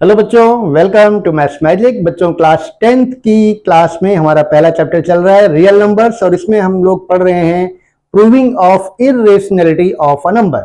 Hello बच्चों, welcome to maths magic. बच्चों, class 10th की क्लास में हमारा पहला चैप्टर चल रहा है रियल नंबर्स, और इसमें हम लोग पढ़ रहे हैं proving of irrationality of a number.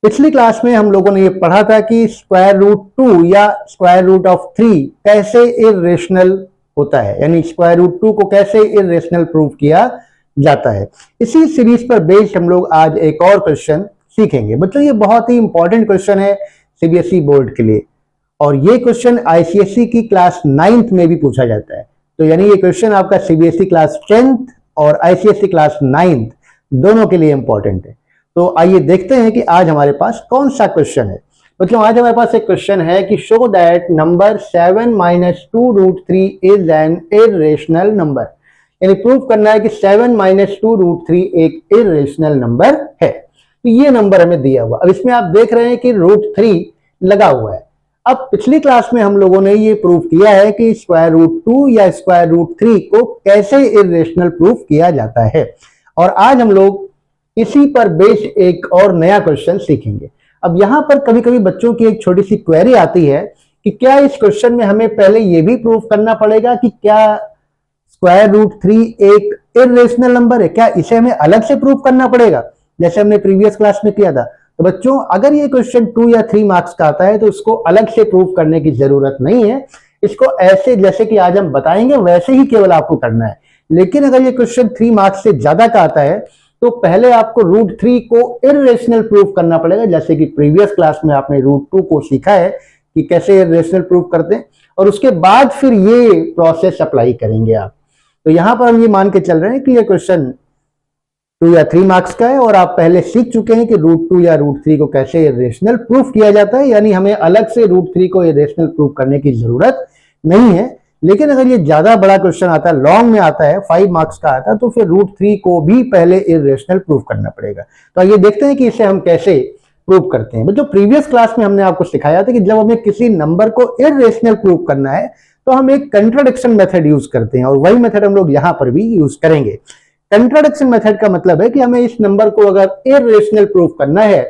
पिछली क्लास में हम लोगों ने ये पढ़ा था कि स्क्वायर रूट 2 या स्क्वायर रूट ऑफ 3 कैसे इर्रेशनल होता है, यानी स्क्वायर रूट 2 को कैसे इर्रेशनल प्रूव किया जाता है। इसी सीरीज पर बेस्ड हम लोग आज एक और क्वेश्चन सीखेंगे। बच्चों, ये बहुत ही इंपॉर्टेंट क्वेश्चन है सीबीएसई बोर्ड के लिए, और ये क्वेश्चन आईसीएसई की क्लास 9th में भी पूछा जाता है। तो यानी ये क्वेश्चन आपका सीबीएसई क्लास 10th और आईसीएसई क्लास 9th दोनों के लिए इंपॉर्टेंट है। तो आइए देखते हैं कि आज हमारे पास कौन सा क्वेश्चन है। मतलब आज हमारे पास एक क्वेश्चन है कि show that number 7 minus 2 root 3 is an irrational number, यानी प्रूव करना है कि 7 माइनस 2 रूट 3 एक इर्रेशनल नंबर है। तो ये नंबर हमें दिया हुआ, अब इसमें आप देख रहे हैं कि रूट 3 लगा हुआ है। अब पिछली क्लास में हम लोगों ने ये प्रूव किया है कि स्क्वायर रूट 2 या स्क्वायर रूट 3 को कैसे इर्रेशनल प्रूव किया जाता है, और आज हम लोग इसी पर बेस्ड एक और नया क्वेश्चन सीखेंगे। अब यहां पर कभी कभी बच्चों की एक छोटी सी क्वेरी आती है कि क्या इस क्वेश्चन में हमें पहले ये भी प्रूव करना पड़ेगा कि क्या स्क्वायर रूट 3 एक इर्रेशनल नंबर है, क्या इसे हमें अलग से प्रूव करना पड़ेगा जैसे हमने प्रीवियस क्लास में किया था। तो बच्चों, अगर ये क्वेश्चन 2 या 3 मार्क्स का आता है तो इसको अलग से प्रूव करने की जरूरत नहीं है। इसको ऐसे जैसे कि आज हम बताएंगे वैसे ही केवल आपको करना है। लेकिन अगर ये क्वेश्चन 3 मार्क्स से ज्यादा का आता है तो पहले आपको रूट 3 को इर्रेशनल प्रूव करना पड़ेगा, जैसे कि प्रीवियस क्लास में आपने रूट 2 को सीखा है कि कैसे इर्रेशनल प्रूव करते हैं, और उसके बाद फिर ये प्रोसेस अप्लाई करेंगे आप। तो यहां पर हम ये मान के चल रहे हैं कि ये क्वेश्चन 2 या 3 मार्क्स का है और आप पहले सीख चुके हैं कि रूट 2 या रूट 3 को कैसे इर्रेशनल प्रूफ किया जाता है, यानी हमें अलग से रूट 3 को इर्रेशनल प्रूफ करने की जरूरत नहीं है। लेकिन अगर ये ज्यादा बड़ा क्वेश्चन आता है, लॉन्ग में आता है, 5 मार्क्स का आता है, तो फिर रूट 3 को भी पहले इर्रेशनल प्रूफ करना पड़ेगा। तो आइए देखते हैं कि इसे हम कैसे प्रूव करते हैं। जो प्रीवियस क्लास में हमने आपको सिखाया था कि जब हमें किसी नंबर को इर्रेशनल प्रूव करना है तो हम एक कंट्राडिक्शन मेथड यूज करते हैं, और वही मेथड हम लोग यहां पर भी यूज करेंगे। कंट्राडिक्शन मेथड का मतलब है कि हमें इस नंबर को अगर इर्रेशनल प्रूफ करना है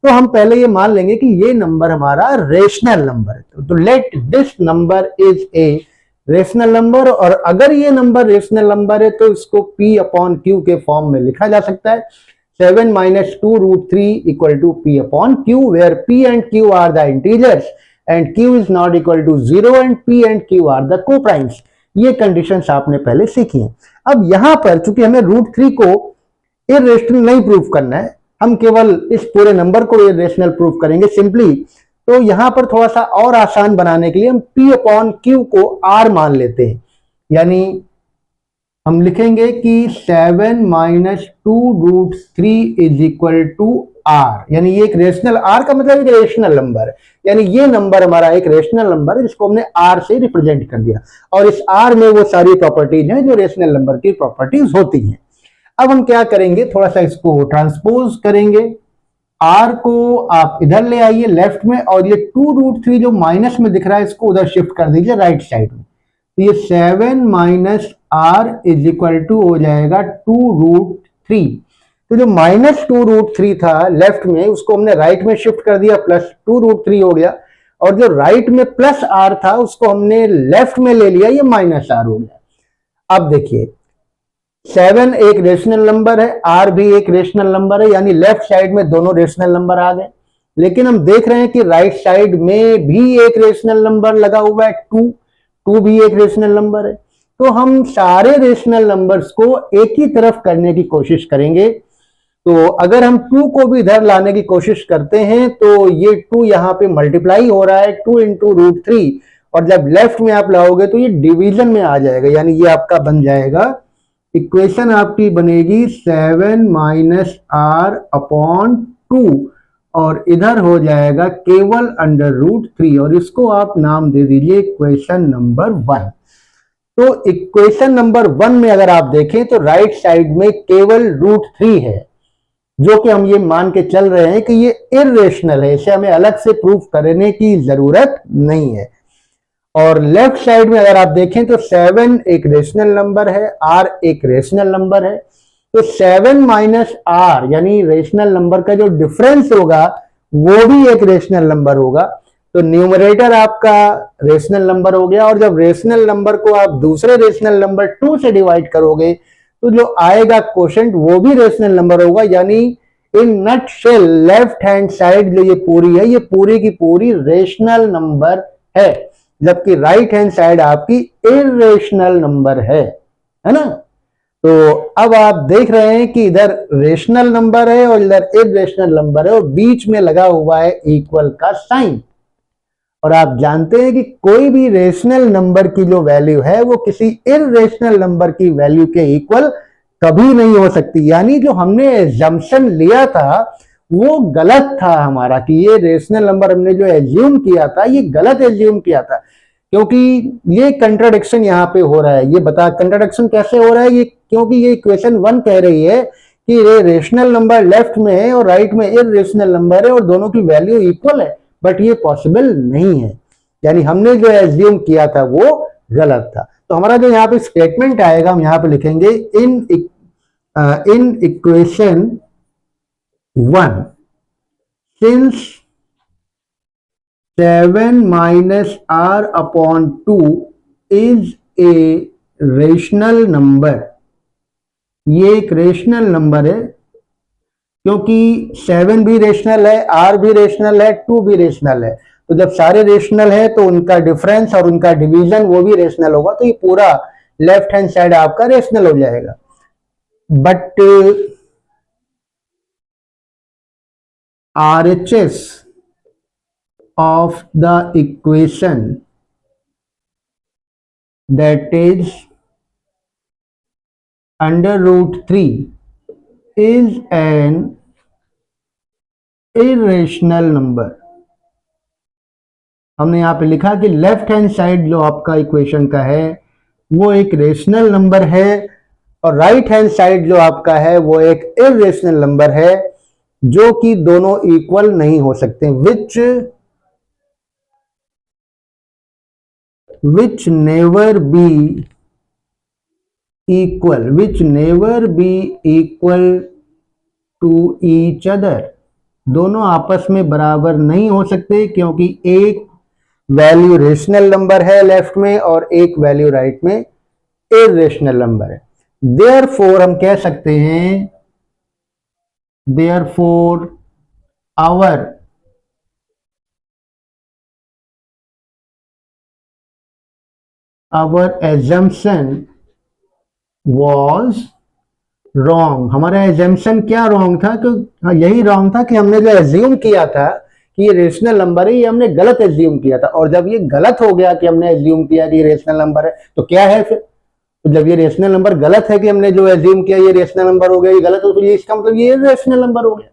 तो हम पहले ये मान लेंगे कि ये नंबर हमारा रेशनल नंबर है। तो let this number is a rational number, और अगर ये नंबर रेशनल नंबर है तो इसको P अपॉन Q के फॉर्म में लिखा जा सकता है। 7 minus 2 root 3 equal to P upon Q, where P and Q are the integers and Q is not equal to 0 and P and Q are the coprimes. ये conditions आपने पहले सीखी हैं। अब यहां पर चूंकि हमें रूट 3 को इर्रेशनल नहीं प्रूफ करना है, हम केवल इस पूरे नंबर को इर्रेशनल प्रूफ करेंगे सिंपली। तो यहां पर थोड़ा सा और आसान बनाने के लिए हम P अपॉन Q को R मान लेते हैं, यानी हम लिखेंगे कि 7 minus 2 root 3 is equal to R, यानी ये एक रेशनल, R का मतलब एक रेशनल नंबर है, यानी ये नंबर हमारा एक रेशनल नंबर है जिसको हमने R से रिप्रेजेंट कर दिया, और इस R में वो सारी प्रॉपर्टीज हैं जो रेशनल नंबर की प्रॉपर्टीज होती हैं। अब हम क्या करेंगे, थोड़ा सा इसको ट्रांसपोज करेंगे। R को आप इधर ले आइए लेफ्ट में, और ये 2 रूट 3 जो माइनस में दिख रहा है इसको उधर शिफ्ट कर दीजिए राइट साइड में। तो ये 7 minus R is equal to हो जाएगा 2 रूट 3। तो जो माइनस 2 रूट 3 था लेफ्ट में, उसको हमने राइट में शिफ्ट कर दिया, प्लस 2 रूट 3 हो गया, और जो राइट में प्लस R था उसको हमने लेफ्ट में ले लिया, ये माइनस R हो गया। अब देखिए 7 एक रेशनल नंबर है, R भी एक रेशनल नंबर है, यानी लेफ्ट साइड में दोनों रेशनल नंबर आ गए। लेकिन हम देख रहे हैं कि राइट साइड में भी एक रेशनल नंबर लगा हुआ है, 2 भी एक रेशनल नंबर है। तो हम सारे रेशनल नंबर्स को एक ही तरफ करने की कोशिश करेंगे। तो अगर हम 2 को भी इधर लाने की कोशिश करते हैं तो ये 2 यहाँ पे मल्टीप्लाई हो रहा है 2 इंटू रूट 3, और जब लेफ्ट में आप लाओगे तो ये डिवीजन में आ जाएगा, यानी ये आपका बन जाएगा, इक्वेशन आपकी बनेगी 7 माइनस R अपॉन 2, और इधर हो जाएगा केवल अंडर रूट 3, और इसको आप नाम दे दीजिए इक्वेशन नंबर 1। तो इक्वेशन नंबर 1 में अगर आप देखें तो राइट साइड में केवल रूट 3 है, जो कि हम ये मान के चल रहे हैं कि ये इर्रेशनल है, इसे हमें अलग से प्रूफ करने की जरूरत नहीं है। और लेफ्ट साइड में अगर आप देखें तो 7 एक रेशनल नंबर है, R एक रेशनल नंबर है। तो 7 माइनस R यानी रेशनल नंबर का जो डिफरेंस होगा वो भी एक रेशनल नंबर होगा। तो न्यूमरेटर आपका रेशनल नंबर हो गया, और जब रेशनल नंबर को आप दूसरे रेशनल नंबर 2 से डिवाइड करोगे तो जो आएगा क्वोशंट वो भी रेशनल नंबर होगा। यानी in nutshell left hand side जो ये पूरी है, ये पूरी की पूरी रेशनल नंबर है, जबकि राइट हैंड साइड आपकी इरेशनल नंबर है ना। तो अब आप देख रहे हैं कि इधर रेशनल नंबर है और इधर इरेशनल नंबर है, और बीच में लगा हुआ है इक्वल का साइन। और आप जानते हैं कि कोई भी रेशनल नंबर की जो वैल्यू है वो किसी इरेशनल नंबर की वैल्यू के इक्वल कभी नहीं हो सकती। यानी जो हमने एजम्पशन लिया था वो गलत था हमारा, कि ये रेशनल नंबर हमने जो एज्यूम किया था ये गलत एज्यूम किया था, क्योंकि ये कंट्राडिक्शन यहाँ पे हो रहा है। ये बता कंट्राडिक्शन कैसे हो रहा है, ये क्योंकि ये इक्वेशन 1 कह रही है कि ये रेशनल नंबर लेफ्ट में है और राइट में इरेशनल नंबर है और दोनों की वैल्यू इक्वल है, बट ये पॉसिबल नहीं है। यानी हमने जो एज्यूम किया था वो गलत था। तो हमारा जो यहाँ पे स्टेटमेंट आएगा, हम यहाँ पे लिखेंगे in equation 1 since 7 minus r upon 2 is a rational number. ये एक रेशनल नंबर है क्योंकि 7 भी रेशनल है, r भी रेशनल है, 2 भी रेशनल है। तो जब सारे रेशनल है तो उनका डिफरेंस और उनका डिवीजन वो भी रेशनल होगा, तो ये पूरा लेफ्ट हैंड साइड आपका रेशनल हो जाएगा। But RHS of the equation, that is under root 3, is an irrational number। हमने यहां पे लिखा कि लेफ्ट हैंड साइड जो आपका इक्वेशन का है वो एक रेशनल नंबर है, और राइट हैंड साइड जो आपका है वो एक इरेशनल नंबर है, जो कि दोनों इक्वल नहीं हो सकते। which never be equal to each other। दोनों आपस में बराबर नहीं हो सकते, क्योंकि एक वैल्यू रेशनल नंबर है लेफ्ट में और एक वैल्यू राइट में इरेशनल नंबर है। देयरफॉर हम कह सकते हैं, therefore our assumption was wrong। हमारा एजम्पशन क्या रॉन्ग था? तो यही रॉन्ग था कि हमने जो एज्यूम किया था कि ये रेशनल नंबर है, ये हमने गलत एज्यूम किया था। और जब ये गलत हो गया कि हमने एज्यूम किया कि ये रेशनल नंबर है, तो क्या है फिर? तो जब ये रेशनल नंबर गलत है कि हमने जो एज्यूम किया ये रेशनल नंबर हो गया, ये गलत हो, तो ये इसका मतलब ये रेशनल नंबर हो गया।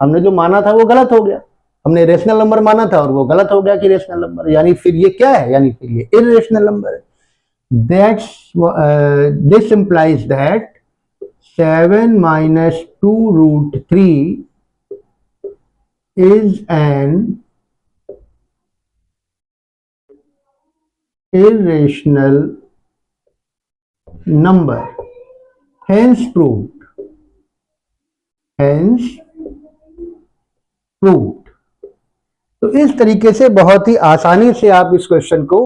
हमने जो माना था वो गलत हो गया, हमने रेशनल नंबर माना था और वो गलत हो गया कि रेशनल नंबर, यानी फिर ये क्या है? यानी फिर ये इरेशनल नंबर है। This implies that 7 minus 2 root 3 is an irrational number, hence proved। तो इस तरीके से बहुत ही आसानी से आप इस क्वेश्चन को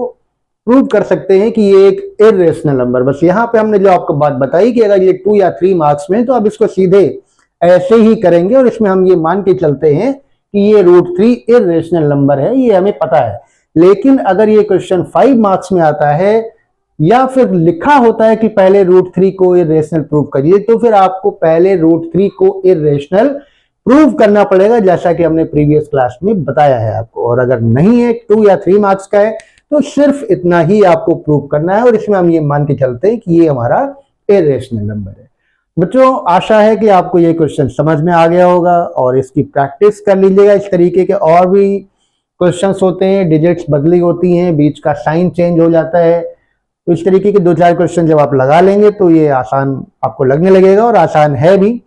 प्रूव कर सकते हैं कि ये एक इरेशनल नंबर। बस यहाँ पे हमने जो आपको बात बताई कि अगर ये 2 या 3 मार्क्स में, तो आप इसको सीधे ऐसे ही करेंगे और इसमें हम ये मान के चलते हैं कि ये √3 इरेशनल नंबर है, ये हमें पता है। लेकिन अगर ये क्वेश्चन 5 मार्क्स में आता है या फिर लिखा होता है कि पहले √3 को इरेशनल प्रूव करिए, तो फिर आपको पहले √3 को इरेशनल प्रूव करना पड़ेगा, जैसा कि हमने प्रीवियस क्लास में बताया है आपको। और अगर नहीं है, 2 या 3 मार्क्स का है, तो सिर्फ इतना ही आपको प्रूव करना है, और इसमें हम ये मान के चलते हैं कि ये हमारा इरेशनल नंबर है। बच्चों, आशा है कि आपको ये क्वेश्चन समझ में आ गया होगा और इसकी प्रैक्टिस कर लीजिएगा। इस तरीके के और भी क्वेश्चंस होते हैं, डिजिट्स बदली होती हैं, बीच का साइन चेंज हो जाता है, तो इस तरीके के 2-4 क्वेश्चन जब आप लगा लेंगे तो ये आसान आपको लगने लगेगा, और आसान है भी।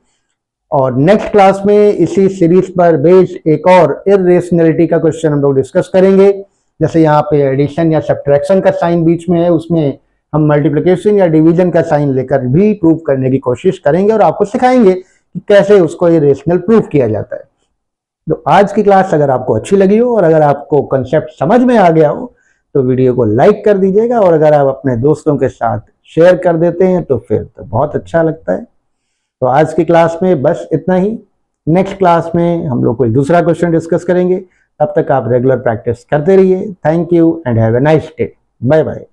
और नेक्स्ट क्लास में इसी सीरीज पर बेस्ड एक और इरेशनलिटी का क्वेश्चन हम लोग डिस्कस करेंगे। जैसे यहाँ पे एडिशन या सब्ट्रैक्शन का साइन बीच में है, उसमें हम मल्टीप्लिकेशन या डिवीजन का साइन लेकर भी प्रूव करने की कोशिश करेंगे और आपको सिखाएंगे कि कैसे उसको इरेशनल प्रूव किया जाता है। तो आज की क्लास अगर आपको अच्छी लगी हो और अगर आपको कंसेप्ट समझ में आ गया हो तो वीडियो को लाइक कर दीजिएगा, और अगर आप अपने दोस्तों के साथ शेयर कर देते हैं तो फिर तो बहुत अच्छा लगता है। तो आज की क्लास में बस इतना ही। नेक्स्ट क्लास में हम लोग कोई दूसरा क्वेश्चन डिस्कस करेंगे। तब तक आप रेगुलर प्रैक्टिस करते रहिए। Thank you and have a nice day. Bye bye.